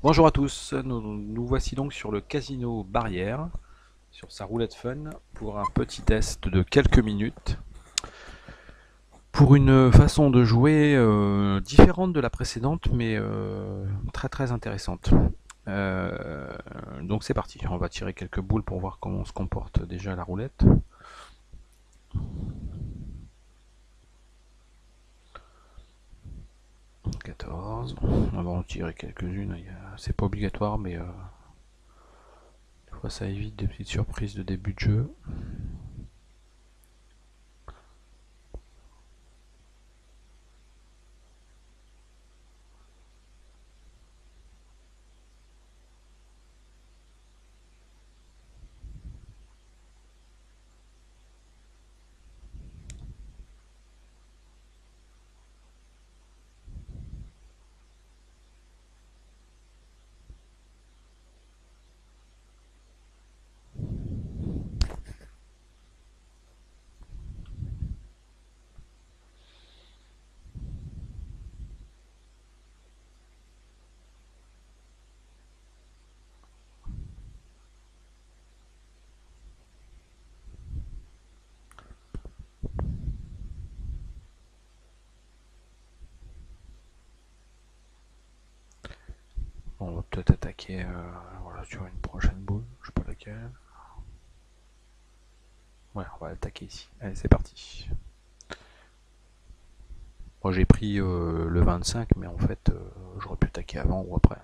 Bonjour à tous, nous voici donc sur le casino Barrière, sur sa roulette fun, pour un petit test de quelques minutes, pour une façon de jouer différente de la précédente, mais très très intéressante. Euh, donc c'est parti, on va tirer quelques boules pour voir comment se comporte déjà la roulette. 14, on va en tirer quelques-unes, c'est pas obligatoire, mais des fois ça évite des petites surprises de début de jeu. Bon, on va peut-être attaquer voilà, sur une prochaine boule, je sais pas laquelle. Ouais, on va attaquer ici. Allez, c'est parti. Moi j'ai pris le 25, mais en fait j'aurais pu attaquer avant ou après.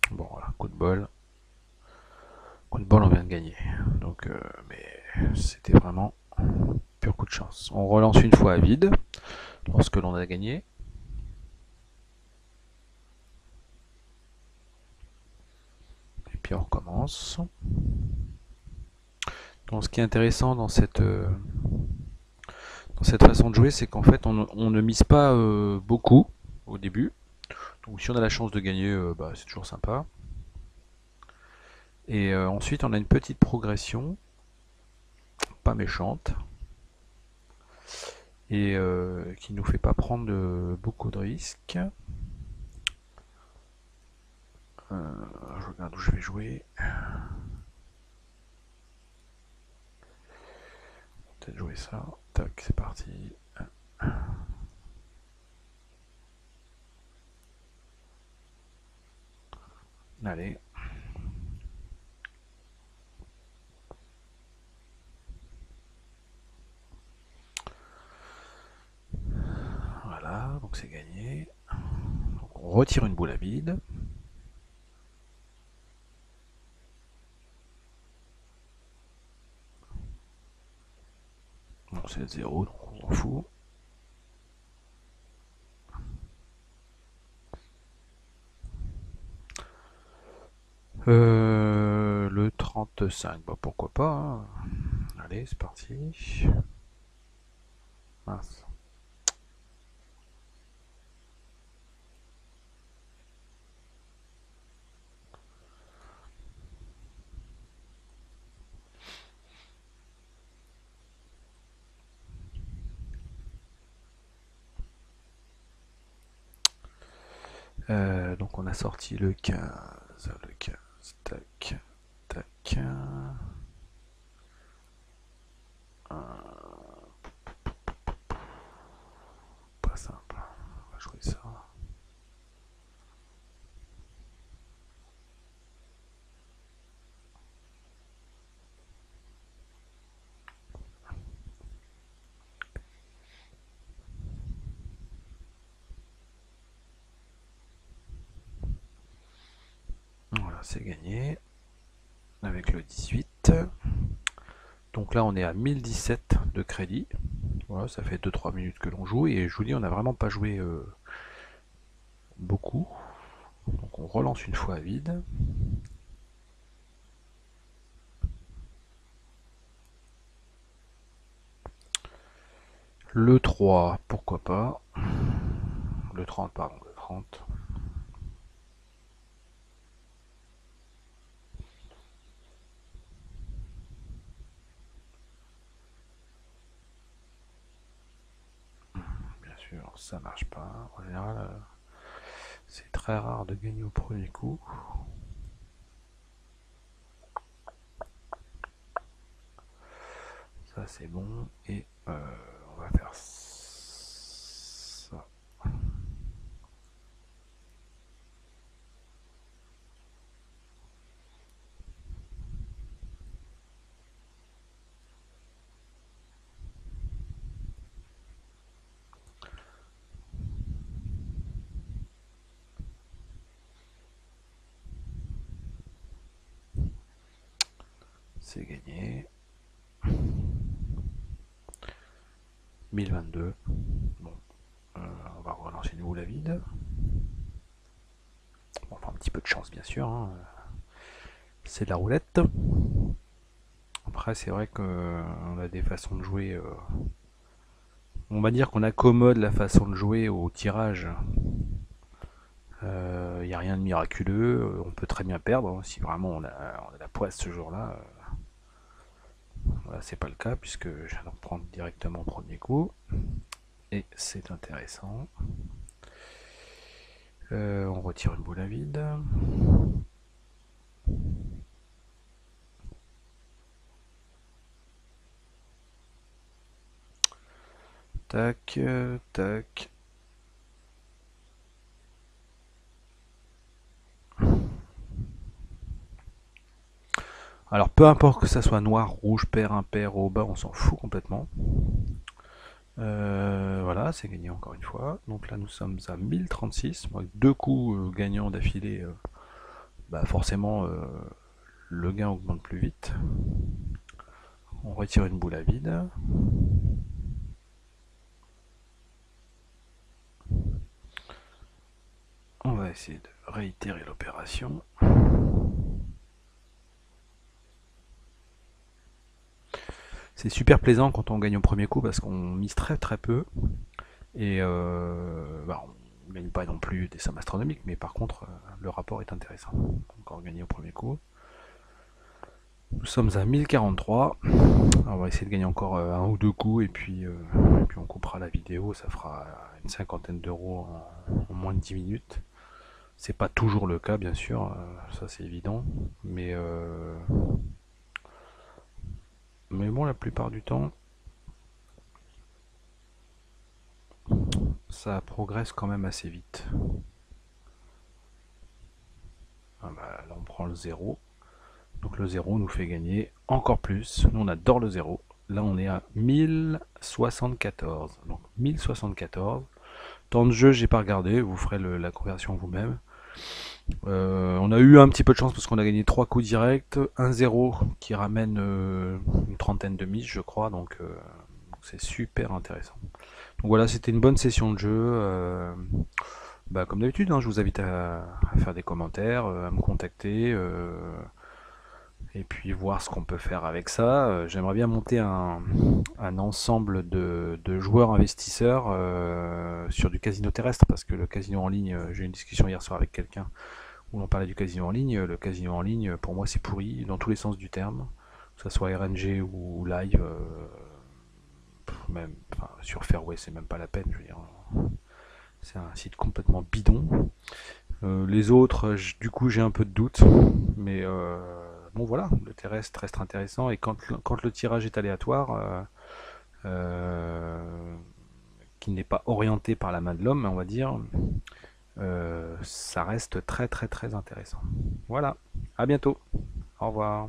Bon voilà, coup de bol. Coup de bol, on vient de gagner. Donc, mais c'était vraiment pur coup de chance. On relance une fois à vide lorsque l'on a gagné. Et puis on recommence. Donc ce qui est intéressant dans cette façon de jouer, c'est qu'en fait on ne mise pas beaucoup au début. Donc si on a la chance de gagner, bah, c'est toujours sympa. Et ensuite on a une petite progression, pas méchante, et qui nous fait pas prendre beaucoup de risques. Je regarde où je vais jouer. Peut-être jouer ça. Tac, c'est parti. Allez. Voilà, donc c'est gagné. Donc on retire une boule à vide. Bon, c'est 0, donc on s'en fout. Le 35, bah pourquoi pas, hein. Allez, c'est parti. Mince. Donc on a sorti le 15. Le 15, tac, tac. Pas simple. On va jouer ça. Voilà, c'est gagné. Avec le 18. Donc là, on est à 1017 de crédit. Voilà, ça fait 2-3 minutes que l'on joue. Et je vous dis, on n'a vraiment pas joué beaucoup. Donc on relance une fois à vide. Le 3, pourquoi pas. Le 30, pardon, le 30. ça marche pas. En général, c'est très rare de gagner au premier coup. Ça c'est bon. Et on va faire ça. C'est gagné. 1022. Bon, on va relancer une boule à vide. On prend un petit peu de chance, bien sûr. Hein. C'est de la roulette. Après, c'est vrai qu'on a des façons de jouer. On va dire qu'on accommode la façon de jouer au tirage. Il n'y a rien de miraculeux. On peut très bien perdre hein, si vraiment on a la poisse ce jour-là. Voilà, c'est pas le cas puisque je viens d'en prendre directement au premier coup. Et c'est intéressant. On retire une boule à vide. Tac, tac. Alors peu importe que ça soit noir, rouge, pair, impair, au bas, on s'en fout complètement. Voilà, c'est gagné encore une fois. Donc là nous sommes à 1036. Avec deux coups gagnants d'affilée, bah forcément le gain augmente plus vite. On retire une boule à vide. On va essayer de réitérer l'opération. C'est super plaisant quand on gagne au premier coup parce qu'on mise très très peu. Et bah, on ne gagne pas non plus des sommes astronomiques, mais par contre le rapport est intéressant. Encore gagné au premier coup. Nous sommes à 1043. Alors, on va essayer de gagner encore un ou deux coups et puis on coupera la vidéo. Ça fera une cinquantaine d'euros en moins de 10 minutes. C'est pas toujours le cas, bien sûr, ça c'est évident. Mais bon, la plupart du temps, ça progresse quand même assez vite. Ah bah, là, on prend le 0. Donc le 0 nous fait gagner encore plus. Nous, on adore le 0. Là, on est à 1074. Donc 1074. Temps de jeu, j'ai pas regardé. Vous ferez la conversion vous-même. On a eu un petit peu de chance parce qu'on a gagné 3 coups directs. 1-0 qui ramène une trentaine de mises, je crois. Donc c'est super intéressant. Donc voilà, c'était une bonne session de jeu. Bah, comme d'habitude, hein, je vous invite à faire des commentaires, à me contacter. Et puis voir ce qu'on peut faire avec ça. J'aimerais bien monter un ensemble de joueurs investisseurs sur du casino terrestre, parce que le casino en ligne, j'ai eu une discussion hier soir avec quelqu'un où on parlait du casino en ligne. Le casino en ligne, pour moi, c'est pourri, dans tous les sens du terme, que ce soit RNG ou live, même enfin, sur Fairway, c'est même pas la peine, je veux dire. C'est un site complètement bidon. Les autres, du coup, j'ai un peu de doute, mais bon voilà, le terrestre reste intéressant et quand le tirage est aléatoire, qui n'est pas orienté par la main de l'homme, on va dire, ça reste très très très intéressant. Voilà, à bientôt, au revoir.